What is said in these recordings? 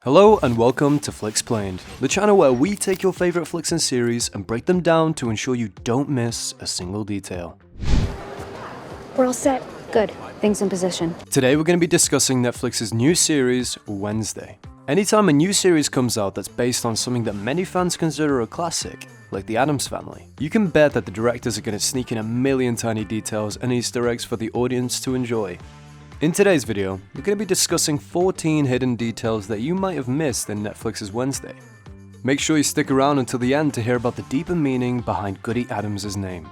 Hello and welcome to Flixplained, the channel where we take your favourite flicks and series and break them down to ensure you don't miss a single detail. We're all set. Good. Things in position. Today we're going to be discussing Netflix's new series, Wednesday. Anytime a new series comes out that's based on something that many fans consider a classic, like The Addams Family, you can bet that the directors are going to sneak in a million tiny details and Easter eggs for the audience to enjoy. In today's video, we're going to be discussing 14 hidden details that you might have missed in Netflix's Wednesday. Make sure you stick around until the end to hear about the deeper meaning behind Goody Addams' name.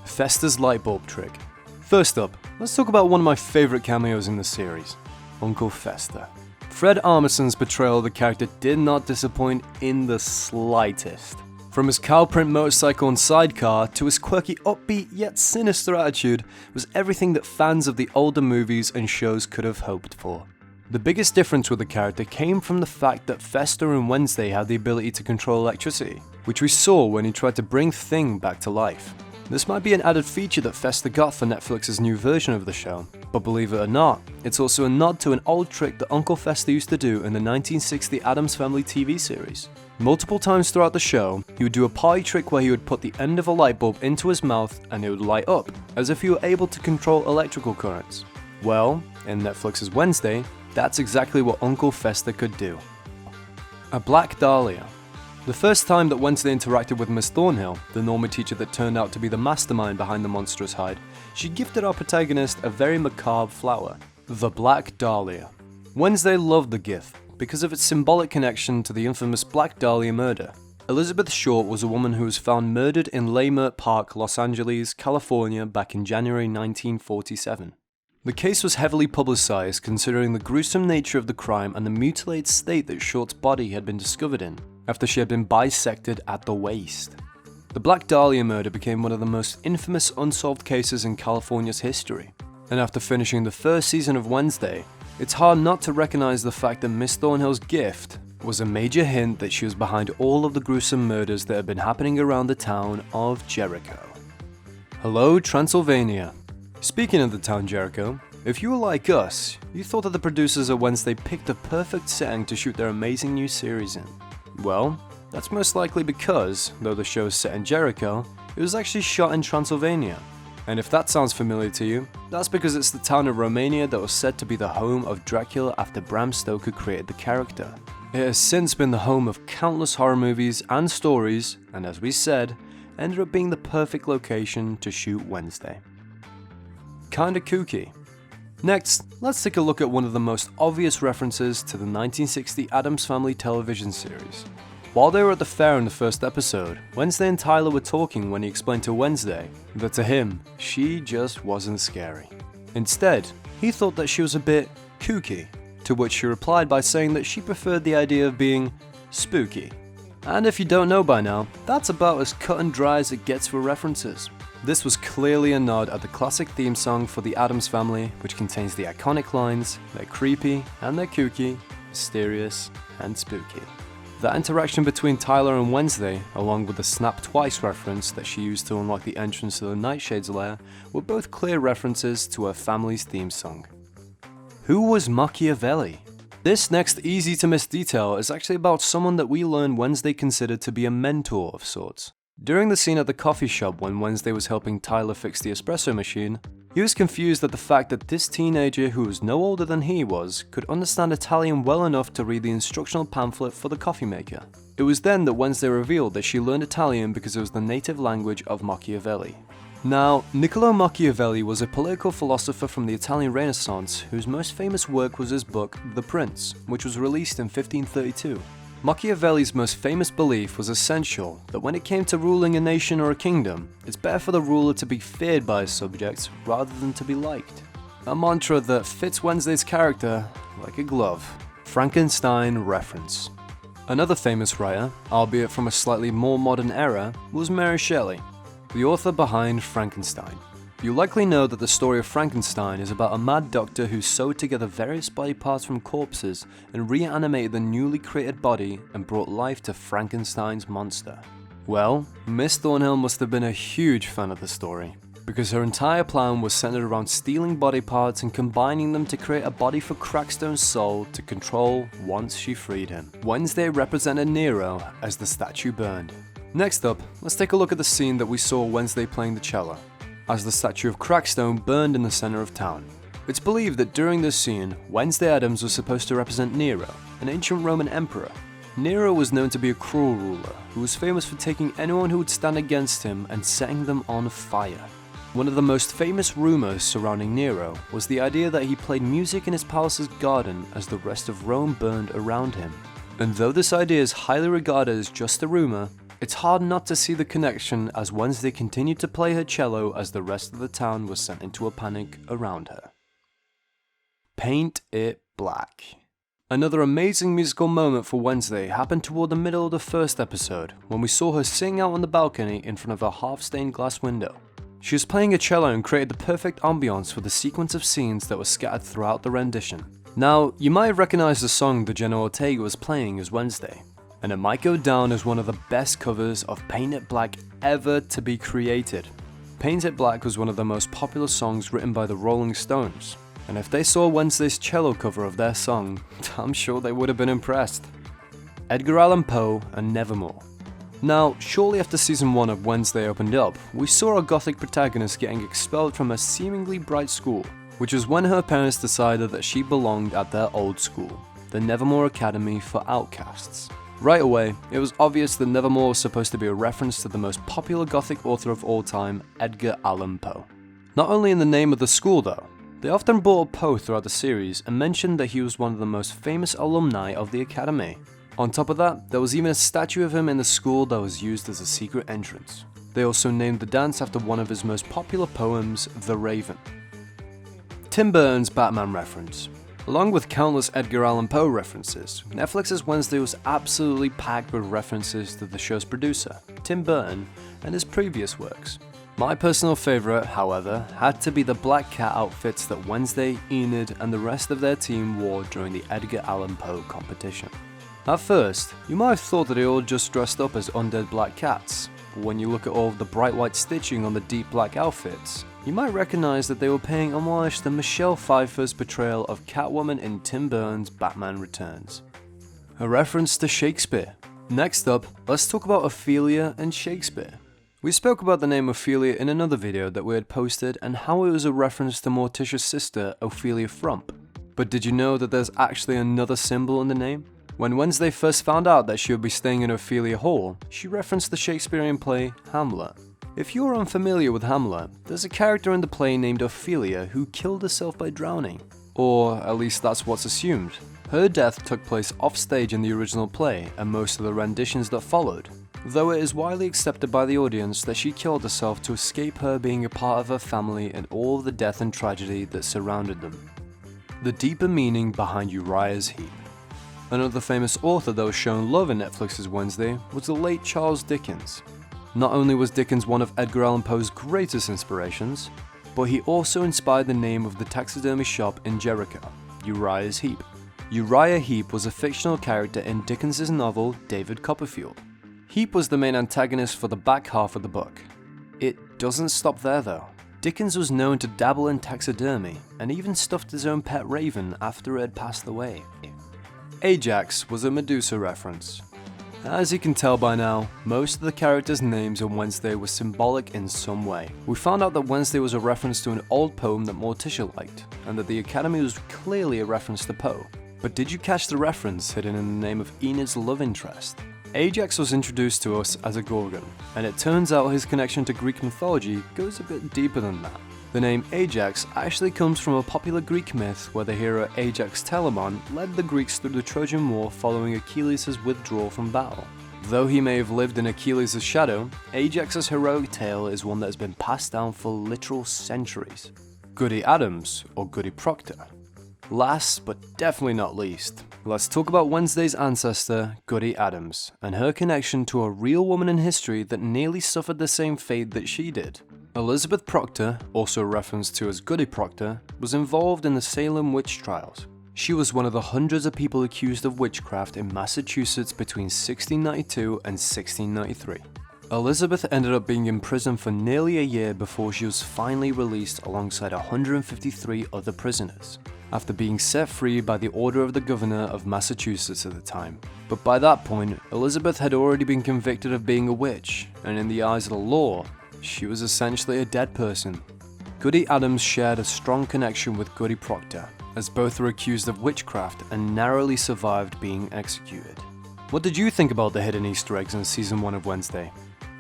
Fester's light bulb trick. First up, let's talk about one of my favourite cameos in the series, Uncle Fester. Fred Armisen's portrayal of the character did not disappoint in the slightest. From his cow print motorcycle and sidecar to his quirky, upbeat yet sinister attitude was everything that fans of the older movies and shows could have hoped for. The biggest difference with the character came from the fact that Fester and Wednesday had the ability to control electricity, which we saw when he tried to bring Thing back to life. This might be an added feature that Fester got for Netflix's new version of the show, but believe it or not, it's also a nod to an old trick that Uncle Fester used to do in the 1960 Addams Family TV series. Multiple times throughout the show, he would do a party trick where he would put the end of a light bulb into his mouth and it would light up, as if he were able to control electrical currents. Well, in Netflix's Wednesday, that's exactly what Uncle Fester could do. A Black Dahlia. The first time that Wednesday interacted with Miss Thornhill, the Norma teacher that turned out to be the mastermind behind the monstrous hide, she gifted our protagonist a very macabre flower, the Black Dahlia. Wednesday loved the gift because of its symbolic connection to the infamous Black Dahlia murder. Elizabeth Short was a woman who was found murdered in Leimert Park, Los Angeles, California back in January 1947. The case was heavily publicized considering the gruesome nature of the crime and the mutilated state that Short's body had been discovered in, after she had been bisected at the waist. The Black Dahlia murder became one of the most infamous unsolved cases in California's history, and after finishing the first season of Wednesday, it's hard not to recognize the fact that Miss Thornhill's gift was a major hint that she was behind all of the gruesome murders that had been happening around the town of Jericho. Hello, Transylvania. Speaking of the town Jericho, if you were like us, you thought that the producers of Wednesday picked the perfect setting to shoot their amazing new series in. Well, that's most likely because, though the show is set in Jericho, it was actually shot in Transylvania. And if that sounds familiar to you, that's because it's the town of Romania that was said to be the home of Dracula after Bram Stoker created the character. It has since been the home of countless horror movies and stories, and as we said, ended up being the perfect location to shoot Wednesday. Kinda kooky. Next, let's take a look at one of the most obvious references to the 1960 Addams Family television series. While they were at the fair in the first episode, Wednesday and Tyler were talking when he explained to Wednesday that to him, she just wasn't scary. Instead, he thought that she was a bit kooky, to which she replied by saying that she preferred the idea of being spooky. And if you don't know by now, that's about as cut and dry as it gets for references. This was clearly a nod at the classic theme song for the Addams Family, which contains the iconic lines, they're creepy and they're kooky, mysterious and spooky. That interaction between Tyler and Wednesday, along with the Snap Twice reference that she used to unlock the entrance to the Nightshade's lair, were both clear references to her family's theme song. Who was Machiavelli? This next easy to miss detail is actually about someone that we learned Wednesday considered to be a mentor of sorts. During the scene at the coffee shop when Wednesday was helping Tyler fix the espresso machine, he was confused at the fact that this teenager who was no older than he was could understand Italian well enough to read the instructional pamphlet for the coffee maker. It was then that Wednesday revealed that she learned Italian because it was the native language of Machiavelli. Now, Niccolo Machiavelli was a political philosopher from the Italian Renaissance whose most famous work was his book, The Prince, which was released in 1532. Machiavelli's most famous belief was essential that when it came to ruling a nation or a kingdom, it's better for the ruler to be feared by his subjects rather than to be liked. A mantra that fits Wednesday's character like a glove. Frankenstein reference. Another famous writer, albeit from a slightly more modern era, was Mary Shelley, the author behind Frankenstein. You likely know that the story of Frankenstein is about a mad doctor who sewed together various body parts from corpses and reanimated the newly created body and brought life to Frankenstein's monster. Well, Miss Thornhill must have been a huge fan of the story. because her entire plan was centered around stealing body parts and combining them to create a body for Crackstone's soul to control once she freed him. Wednesday represented Nero as the statue burned. Next up, let's take a look at the scene that we saw Wednesday playing the cello, as the statue of Crackstone burned in the center of town. It's believed that during this scene, Wednesday Addams was supposed to represent Nero, an ancient Roman emperor. Nero was known to be a cruel ruler, who was famous for taking anyone who would stand against him and setting them on fire. One of the most famous rumors surrounding Nero was the idea that he played music in his palace's garden as the rest of Rome burned around him. And though this idea is highly regarded as just a rumor, it's hard not to see the connection as Wednesday continued to play her cello as the rest of the town was sent into a panic around her. Paint it black. Another amazing musical moment for Wednesday happened toward the middle of the first episode, when we saw her sing out on the balcony in front of a half-stained glass window. She was playing a cello and created the perfect ambiance for the sequence of scenes that were scattered throughout the rendition. Now, you might have recognized the song that Jenna Ortega was playing as Wednesday, and it might go down as one of the best covers of Paint It Black ever to be created. Paint It Black was one of the most popular songs written by the Rolling Stones, and if they saw Wednesday's cello cover of their song, I'm sure they would have been impressed. Edgar Allan Poe and Nevermore. Now, shortly after season 1 of Wednesday opened up, we saw our gothic protagonist getting expelled from a seemingly bright school, which was when her parents decided that she belonged at their old school, the Nevermore Academy for Outcasts. Right away, it was obvious that Nevermore was supposed to be a reference to the most popular gothic author of all time, Edgar Allan Poe. Not only in the name of the school though, they often brought up Poe throughout the series and mentioned that he was one of the most famous alumni of the Academy. On top of that, there was even a statue of him in the school that was used as a secret entrance. They also named the dance after one of his most popular poems, The Raven. Tim Burton's Batman reference. Along with countless Edgar Allan Poe references, Netflix's Wednesday was absolutely packed with references to the show's producer, Tim Burton, and his previous works. My personal favourite, however, had to be the black cat outfits that Wednesday, Enid, and the rest of their team wore during the Edgar Allan Poe competition. At first, you might have thought that they all just dressed up as undead black cats, but when you look at all of the bright white stitching on the deep black outfits, you might recognise that they were paying homage to Michelle Pfeiffer's portrayal of Catwoman in Tim Burton's Batman Returns. A reference to Shakespeare. Next up, let's talk about Ophelia and Shakespeare. We spoke about the name Ophelia in another video that we had posted and how it was a reference to Morticia's sister, Ophelia Frump. But did you know that there's actually another symbol in the name? When Wednesday first found out that she would be staying in Ophelia Hall, she referenced the Shakespearean play Hamlet. If you're unfamiliar with Hamlet, there's a character in the play named Ophelia who killed herself by drowning. Or at least that's what's assumed. Her death took place offstage in the original play and most of the renditions that followed, though it is widely accepted by the audience that she killed herself to escape her being a part of her family and all the death and tragedy that surrounded them. The deeper meaning behind Uriah's Heep. Another famous author that was shown love in Netflix's Wednesday was the late Charles Dickens. Not only was Dickens one of Edgar Allan Poe's greatest inspirations, but he also inspired the name of the taxidermy shop in Jericho, Uriah's Heep. Uriah Heep was a fictional character in Dickens' novel David Copperfield. Heep was the main antagonist for the back half of the book. It doesn't stop there though. Dickens was known to dabble in taxidermy and even stuffed his own pet raven after it had passed away. Ajax was a Medusa reference. As you can tell by now, most of the characters' names on Wednesday were symbolic in some way. We found out that Wednesday was a reference to an old poem that Morticia liked, and that the Academy was clearly a reference to Poe. But did you catch the reference hidden in the name of Enid's love interest? Ajax was introduced to us as a Gorgon, and it turns out his connection to Greek mythology goes a bit deeper than that. The name Ajax actually comes from a popular Greek myth where the hero Ajax Telamon led the Greeks through the Trojan War following Achilles' withdrawal from battle. Though he may have lived in Achilles' shadow, Ajax's heroic tale is one that has been passed down for literal centuries. Goody Adams, or Goody Proctor. Last, but definitely not least, let's talk about Wednesday's ancestor, Goody Adams, and her connection to a real woman in history that nearly suffered the same fate that she did. Elizabeth Proctor, also referenced to as Goody Proctor, was involved in the Salem witch trials. She was one of the hundreds of people accused of witchcraft in Massachusetts between 1692 and 1693. Elizabeth ended up being in prison for nearly a year before she was finally released alongside 153 other prisoners, after being set free by the order of the governor of Massachusetts at the time. But by that point, Elizabeth had already been convicted of being a witch, and in the eyes of the law, she was essentially a dead person. Goody Adams shared a strong connection with Goody Proctor, as both were accused of witchcraft and narrowly survived being executed. What did you think about the hidden Easter eggs in Season 1 of Wednesday?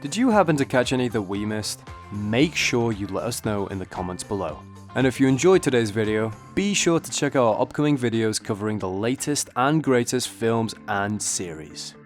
Did you happen to catch any that we missed? Make sure you let us know in the comments below. And if you enjoyed today's video, be sure to check out our upcoming videos covering the latest and greatest films and series.